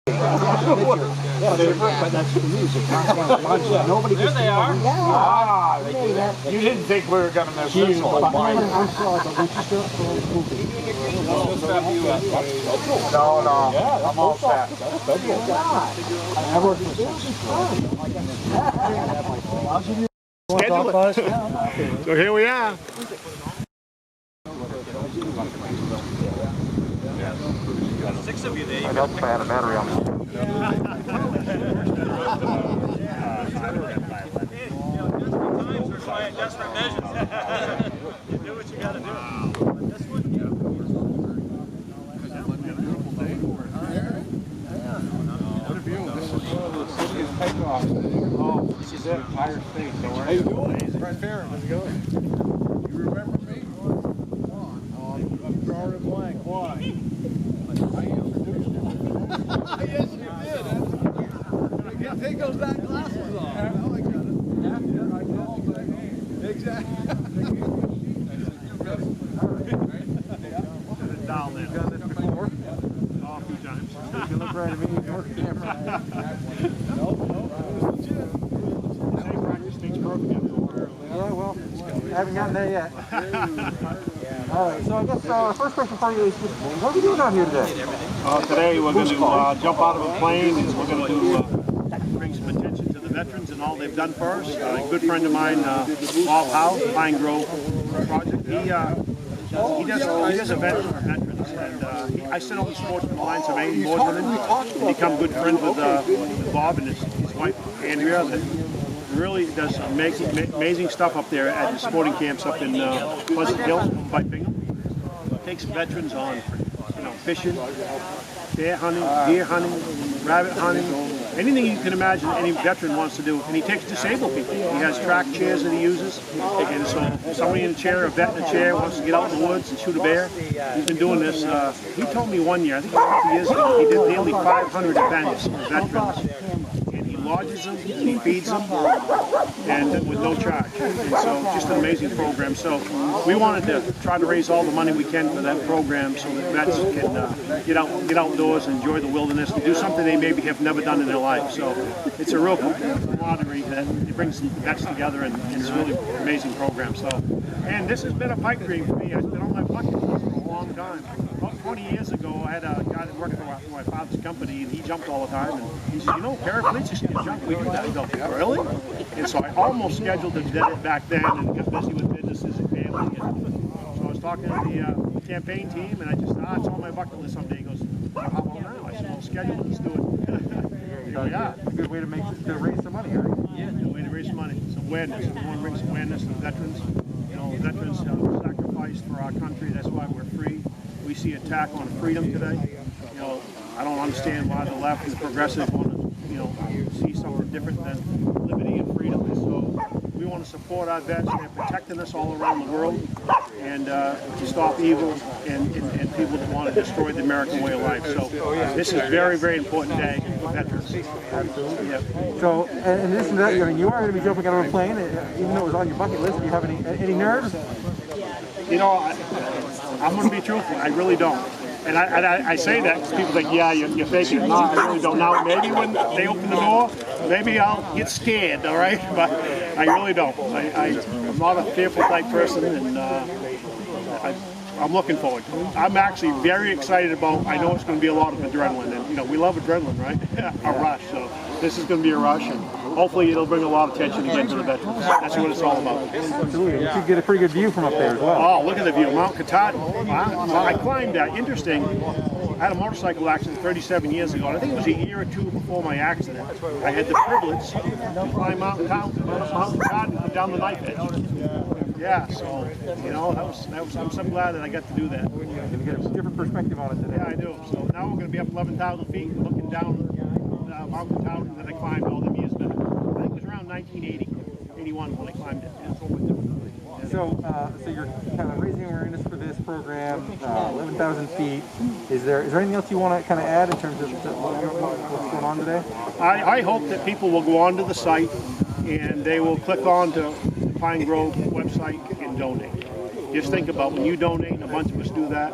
But that's the music. Nobody gets There they are. Ah, You didn't think we were going to miss this one. I'm sorry, but we just No, no. I'm all set. I worked for Schedule it. So here we are. Six of you there. I know if I had a battery on me. Times require desperate measures. You do what you got to do. This one, What a view. This is takeoff. Oh, this is it. Entire state. How you doing? Right there. How's it going? You remember me? I'm drawing a blank. Why? I introduced you. Yes, you did. You can't take those back glasses off. I got it. Yeah, I know. Exactly. down there. You've done this before? Oh, a few times. You look right at me in your camera. Same practice makes perfect everywhere. Yeah, well, I haven't gotten there yet. All right, so I guess first question for you is, what are we doing out here today? Today we're going to jump out of a plane and we're going to bring some attention to the veterans and all they've done for us. A good friend of mine, Bob Howe, Pine Grove Project, he does events for veterans, and I sit on the Sportsman Alliance of Maine board with him, and become good friends with Bob and his wife Andrea, that really does amazing stuff up there at the sporting camps up in Pleasant Hill by Bingham. Takes veterans on, fishing, bear hunting, deer hunting, rabbit hunting, anything you can imagine any veteran wants to do. And he takes disabled people. He has track chairs that he uses. And so if somebody in a chair, a vet in a chair, wants to get out in the woods and shoot a bear, he's been doing this. He told me one year, I think it was a couple years ago, he did nearly 500 events for veterans. And he lodges them, he feeds them, and with no charge. And so just an amazing program. So we wanted to try to raise all the money we can for that program so that vets can get outdoors and enjoy the wilderness and do something they maybe have never done in their life. So it's a real camaraderie that it brings the vets together, and it's a really amazing program. So, and this has been a pipe dream for me. It's been on my bucket list for a long time. About 20 years ago, I had a guy that worked for my father's company, and he jumped all the time. And he said, paraplegics can jump. We do that. I go, really? And so I almost scheduled to do it back then and got busy with businesses and family. And so I was talking to the campaign team, and I just thought, it's on my bucket list someday. He goes, how about now? I said, well, schedule it. Let's do it. Yeah, it's a good way to raise some money, right? Yeah, good way to raise some money. Some awareness. We want to bring some awareness to veterans. Veterans sacrificed for our country. That's why we're free. We see attack on freedom today. I don't understand why the left and the progressives want to, see something different than liberty and freedom. So we want to support our vets. They're protecting us all around the world, and to stop evil and people that want to destroy the American way of life. So this is a very, very important day for veterans. Absolutely. Yep. So, in addition to that, you are going to be jumping out of a plane, even though it was on your bucket list. Do you have any nerves? I'm going to be truthful. I really don't. And I say that because people think, yeah, you're faking it. No, I really don't. Now, maybe when they open the door, maybe I'll get scared, all right? But I really don't. I'm not a fearful type person, and I'm looking forward. I'm actually very excited about, I know it's going to be a lot of adrenaline, and we love adrenaline, right? A rush. So this is going to be a rush, and hopefully it'll bring a lot of attention again to the veterans. That's what it's all about. Absolutely. You should get a pretty good view from up there as well. Oh, look at the view. Mount Katahdin. Wow. I climbed that. Interesting. I had a motorcycle accident 37 years ago, and I think it was a year or two before my accident. I had the privilege to climb Mount Katahdin and down the knife edge. Yeah, so, I'm so glad that I got to do that. You're going to get a different perspective on it today. Yeah, I do. So now we're going to be up 11,000 feet looking down Mount Katahdin that I climbed all them years back. I think it was around 1981 when I climbed it. Yeah. So you're kind of raising awareness for this program, 11,000 feet. Is there anything else you want to kind of add in terms of what's going on today? I hope that people will go onto the site and they will click on to the Pine Grove website and donate. Just think about when you donate, and a bunch of us do that,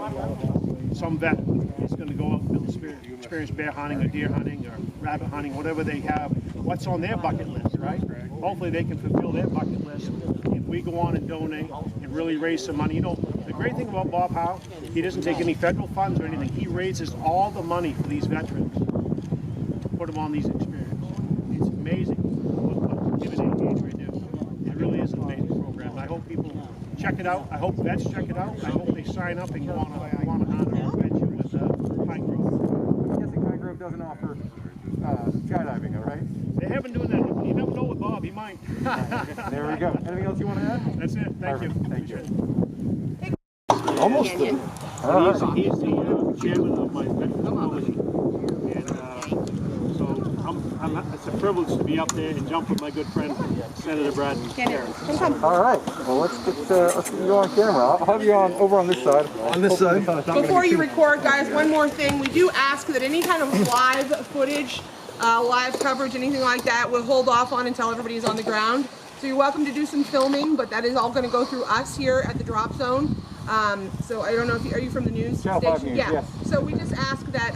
some vet is going to go out and build a spirit. experienced bear hunting or deer hunting or rabbit hunting, whatever they have, what's on their bucket list, right? Hopefully they can fulfill their bucket list if we go on and donate and really raise some money. You know, the great thing about Bob Howe, he doesn't take any federal funds or anything. He raises all the money for these veterans, put them on these experiences. It's amazing what giving age we do. It really is an amazing program. I hope people check it out. I hope vets check it out. I hope they sign up and go on a hunt or adventure with Pine Grove. I'm guessing Pine Grove doesn't offer skydiving, all right? They have been doing that. You never know with Bob. He might. There we go. Anything else you want to add? That's it. Thank you. Thank you. Almost. He's the chairman of my veterans committee. And so it's a privilege to be up there and jump with my good friend, Senator Brad. All right. Well, let's get you on camera. I'll have you over on this side. On this side. Before you record, guys, one more thing. We do ask that any kind of live footage, live coverage, anything like that, we'll hold off on until everybody's on the ground. So you're welcome to do some filming, but that is all going to go through us here at the drop zone. So I don't know if are you from the news Channel 5 News, yeah. yes. So we just ask that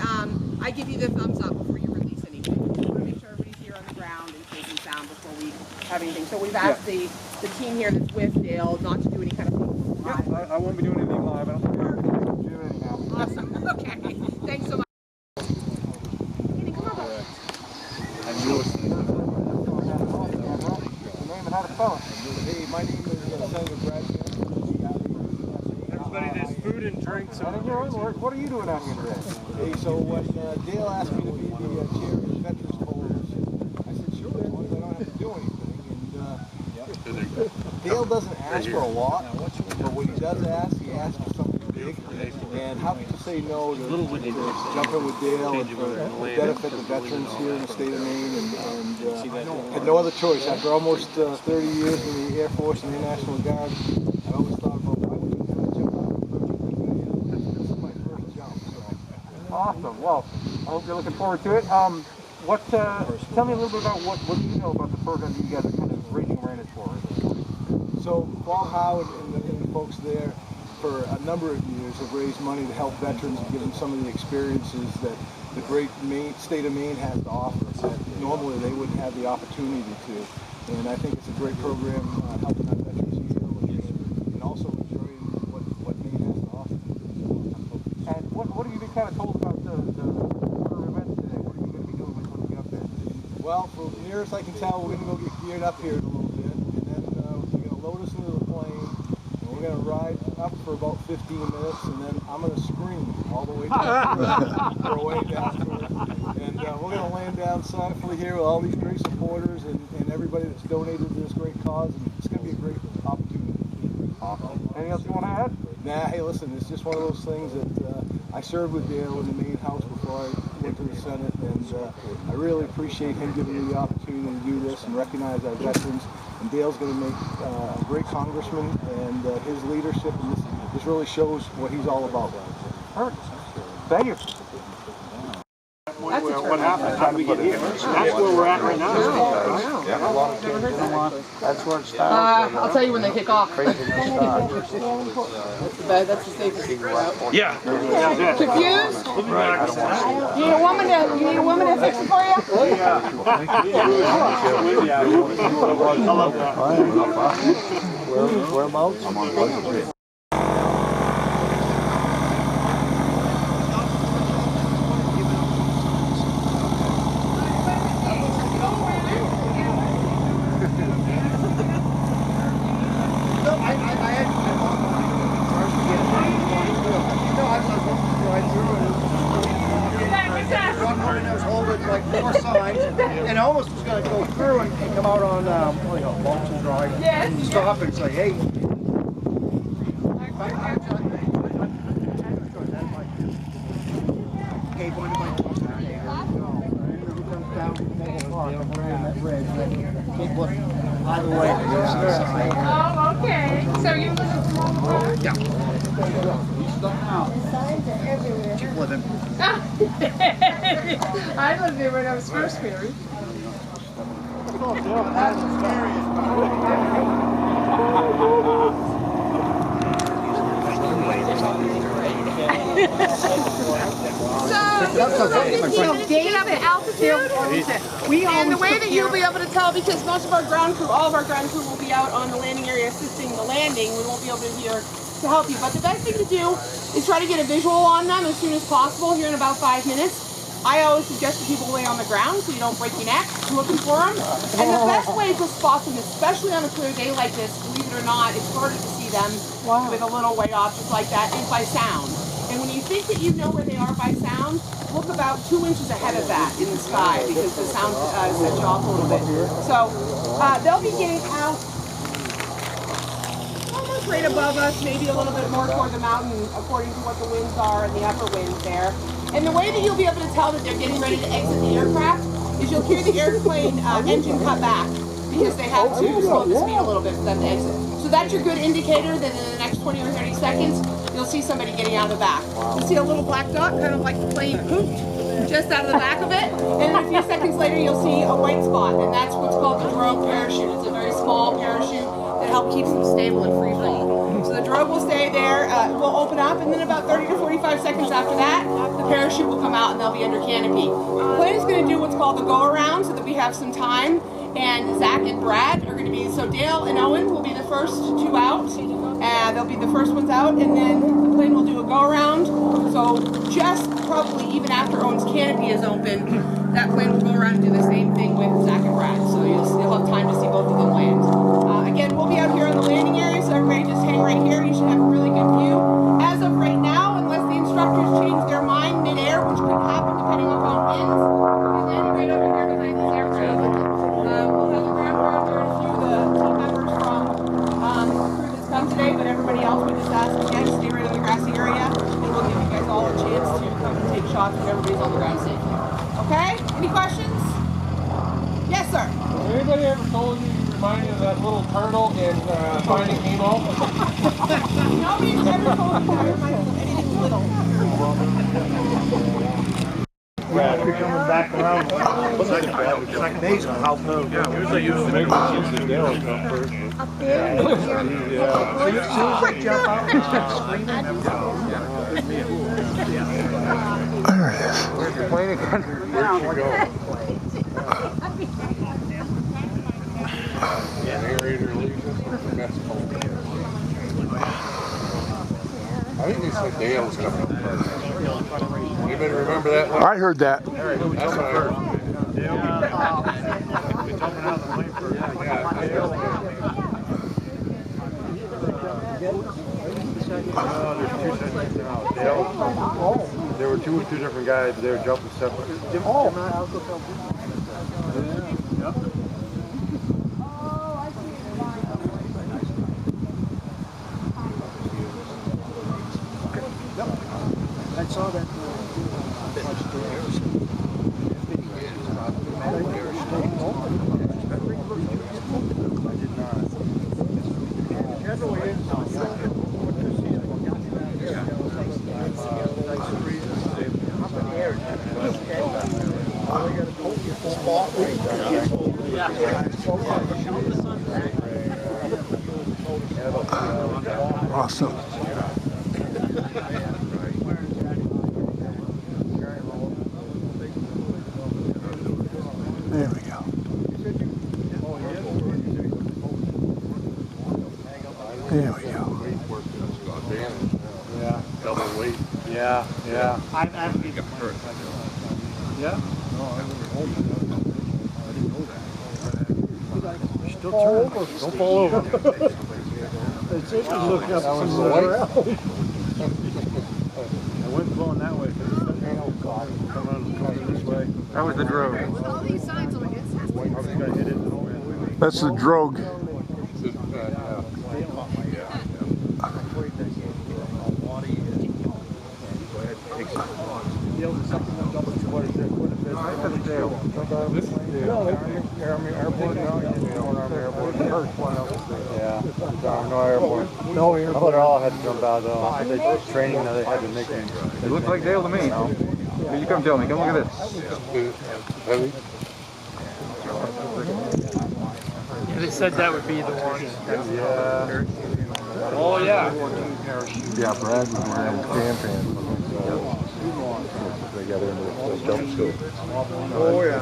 I give you the thumbs up before you release anything. We want to make sure everybody's here on the ground and safe and sound before we have anything. So we've asked the team here that's with Dale not to do any kind of live. I won't be doing anything live. I don't think we're going to do anything now. Awesome. Okay. Thanks so much. Kenny, come on. Hey, my name is Senator Brad. Everybody, there's food and drinks. What are you doing out here today? Hey, so when Dale asked me to be the chair of the Veterans Coalition, I said, sure, as long as I don't have to do anything. And Dale doesn't ask for a lot, but when he does ask, he asks for something big. And how could you say no to jump in with Dale and to benefit the veterans here in the state of Maine? And had no other choice. After almost 30 years in the Air Force and the National Guard, I always thought about why wouldn't I jump out of the first. This is my first jump. So. Awesome. Well, I hope you're looking forward to it. Tell me a little bit about what do you know about the program that you guys are kind of raising awareness for? So Bob Howard and the folks there for a number of years have raised money to help veterans and give them some of the experiences that the great state of Maine has to offer that normally they wouldn't have the opportunity to. And I think it's a great program helping our veterans heal and also enjoying what Maine has to offer. And what have you been kind of told about the events today? What are you going to be doing when you get up there? Well, for the nearest I can tell, we're going to go get geared up here in a little bit, and then we're going to load us into the plane, and we're going to ride up for about 15 minutes, and then I'm going to scream all the way down for a way down to it. And we're going to land down safely here with all these great supporters and everybody that's donated to this great cause, and it's going to be a great opportunity. Awesome. Anything else you want to add? Nah, hey, listen, it's just one of those things that I served with Dale in the Maine House before I went to the Senate, and I really appreciate him giving me the opportunity to do this and recognize our veterans. And Dale's going to make a great congressman, and his leadership in this really shows what he's all about. Perfect. Thank you. What happened? How did we get here? That's where we're at right now. That's where it starts. I'll tell you when they kick off. That's the safest. Yeah. Confused? You need a woman to fix it for you? I love that. Whereabouts? And I almost was going to go through and come out on Baltimore Drive. Yes. Stop and say, hey. Oh, okay. So you live in Baltimore? Yeah. Keep living. I lived there when I was first married. Get up at altitude, and the way that you'll be able to tell, because most of our ground crew, all of our ground crew will be out on the landing area assisting the landing, we won't be able to hear to help you. But the best thing to do is try to get a visual on them as soon as possible here in about 5 minutes. I always suggest that people lay on the ground so you don't break your neck looking for them. And the best way to spot them, especially on a clear day like this, believe it or not, it's harder to see them with a little white object like that, is by sound. And when you think that you know where they are by sound, look about 2 inches ahead of that in the sky, because the sound sets you off a little bit. So they'll be getting out almost right above us, maybe a little bit more toward the mountain, according to what the winds are and the upper winds there. And the way that you'll be able to tell that they're getting ready to exit the aircraft is you'll hear the airplane engine cut back, because they have to slow the speed a little bit for them to exit. So that's your good indicator that in the next 20 or 30 seconds, you'll see somebody getting out of the back. You'll see a little black dot, kind of like the plane pooped just out of the back of it. And then a few seconds later, you'll see a white spot, and that's what's called the drogue parachute. It's a very small parachute that helps keep them stable and free fall. So the drogue will stay there, will open up, and then about 30 to 45 seconds after that, the parachute will come out and they'll be under canopy. The plane is going to do what's called the go-around so that we have some time. And Zach and Brad are going to be, so Dale and Owen will be the first 2 out, and they'll be the first ones out, and then the plane will do a go-around. So just probably even after Owen's canopy is open, that plane will go around and do the same thing with Zach and Brad. So you'll have time to see both of them land. Again, we'll be out here on the landing area, so everybody just hang right here. You should have a really good view. As of right now, unless the instructors change their mind mid-air, which could happen depending upon winds, we'll be landing right over here behind this aircraft. We'll have the ground crew out there and a few of the team members from the crew that's come today, but everybody else, we just ask again to stay right in the grassy area, and we'll give you guys all a chance to come and take shots when everybody's on the ground safely. Okay? Any questions? Yes, sir. Has anybody ever told you remind you of that little turtle in Finding Nemo? Nobody's ever told me that reminds me of anything little. Brad, you're coming back around. It's like amazing how Usually use the big ones. The Dale will come first. Up there. Yeah. As soon as I jump out and start screaming. There it is. Where's the plane again? Where'd she go? Narrator leaves us. I think they said Dale's coming up first. Anybody remember that one? I heard that. That's what I heard. There were two different guys. They were jumping separate. I saw that. Awesome. There we go. There we go. Yeah. Double weight. Yeah. Yeah. I'm asking. Yeah. Still turn. Don't fall over. It's interesting looking up That was somewhere else. The wind's blowing that way. Coming this way. That was the drone. All these signs on it. That's the drogue. No airport. I thought they all had to jump out though. They training that they had to make it. It looks like Dale to me. You come tell me. Come look at this. Heavy. They said that would be the one. Yeah. Oh, yeah. Yeah, Brad was wearing his tan pants. They got into the jumpsuit. Oh, yeah.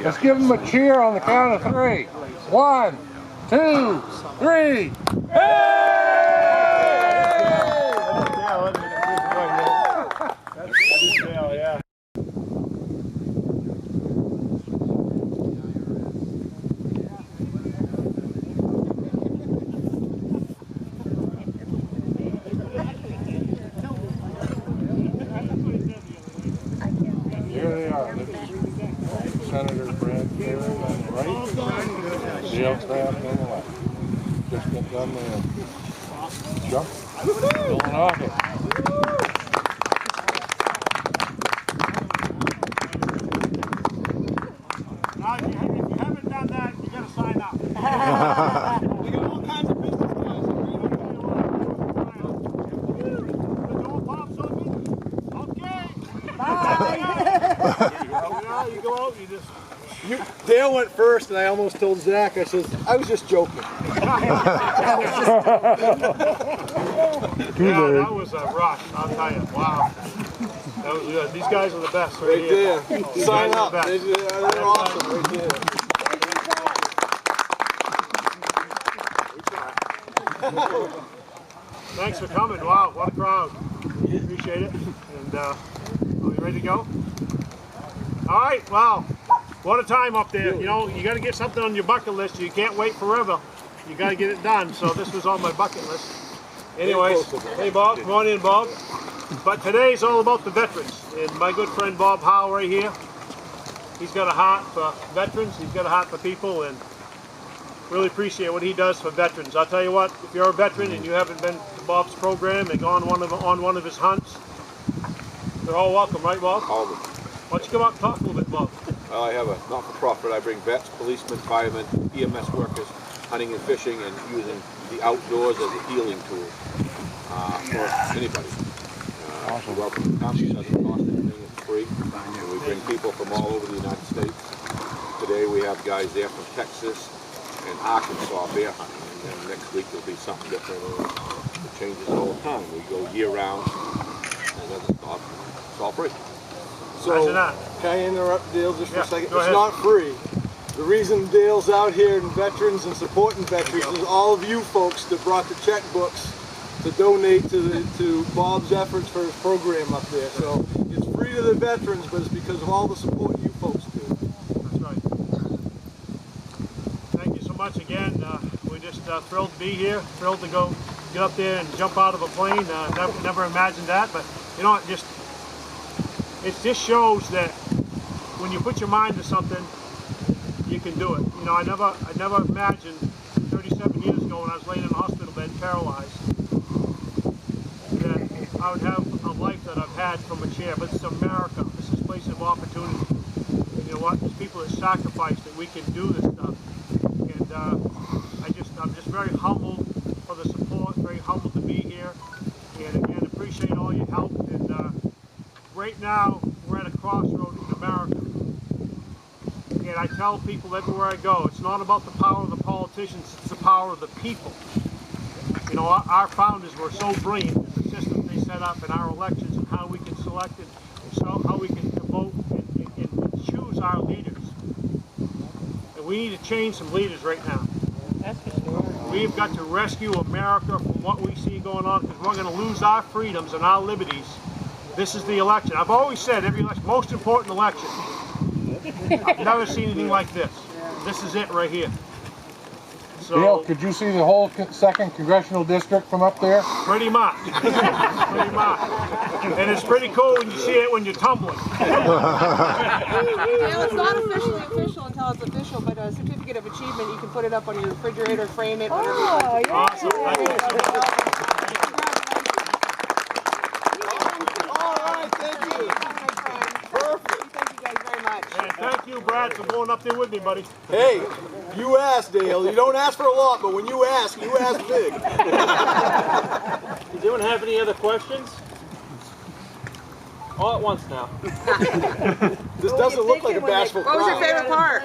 Let's give him a cheer on the count of 3. 1, 2, 3. Here they are. Senator Brad Perry on the right, Dale Craft on the left. Just got done there. Jump. Millinocket. Now, if you haven't done that, you got to sign up. We got all kinds of business guys. The door pops open. Okay. Bye. You go out, you just... Dale went first, and I almost told Zach, I said, I was just joking. Yeah, that was a rush, I'll tell you. Wow. That was good. These guys are the best right here. Did. Sign up. They're awesome right there. Thanks for coming. Wow, what a crowd. Appreciate it. And are we ready to go? All right, wow. What a time up there. You know, you got to get something on your bucket list. You can't wait forever. You got to get it done. So this was on my bucket list. Anyways, hey Bob, come on in, Bob. But today's all about the veterans. And my good friend Bob Howe right here, he's got a heart for veterans. He's got a heart for people, and really appreciate what he does for veterans. I'll tell you what, if you're a veteran and you haven't been to Bob's program and gone on one of his hunts, they're all welcome, right, Bob? All of them. Why don't you come up and talk a little bit, Bob? Well, I have a not-for-profit. I bring vets, policemen, firemen, EMS workers, hunting and fishing, and using the outdoors as a healing tool for anybody. We welcome the county, doesn't cost anything, it's free. And we bring people from all over the United States. Today we have guys there from Texas and Arkansas bear hunting. And then next week there'll be something different. It changes all the time. We go year-round, and that's it's all free. So, can I interrupt Dale just for a second? Go ahead. It's not free. The reason Dale's out here in veterans and supporting veterans is all of you folks that brought the checkbooks to donate to Bob's efforts for his program up there. So it's free to the veterans, but it's because of all the support you folks do. That's right. Thank you so much again. We're just thrilled to be here, thrilled to go get up there and jump out of a plane. Never imagined that, but you know, it just shows that when you put your mind to something, you can do it. You know, I never imagined 37 years ago when I was laying in a hospital bed paralyzed that I would have a life that I've had from a chair. But it's America. This is a place of opportunity. And you know what? There's people that sacrifice that we can do this stuff. And I'm just very humbled for the support, very humbled to be here. And again, appreciate all your help. And right now, we're at a crossroad in America. And I tell people everywhere I go, it's not about the power of the politicians, it's the power of the people. You know, our founders were so brilliant in the system they set up in our elections and how we can select it, and so how we can vote and choose our leaders. And we need to change some leaders right now. That's for sure. We've got to rescue America from what we see going on, because we're going to lose our freedoms and our liberties. This is the election. I've always said every election, most important election. I've never seen anything like this. This is it right here. So, Dale, could you see the whole 2nd Congressional District from up there? Pretty much. Pretty much. And it's pretty cool when you see it when you're tumbling. Dale, it's not officially official until it's official, but a certificate of achievement, you can put it up on your refrigerator, frame it, whatever you like. Awesome. Thank you so much. And thank you, Brad, for going up there with me, buddy. Hey, you asked, Dale. You don't ask for a lot, but when you ask big. Does anyone have any other questions? All at once now. This doesn't look like a bashful What was your crowd. favorite part?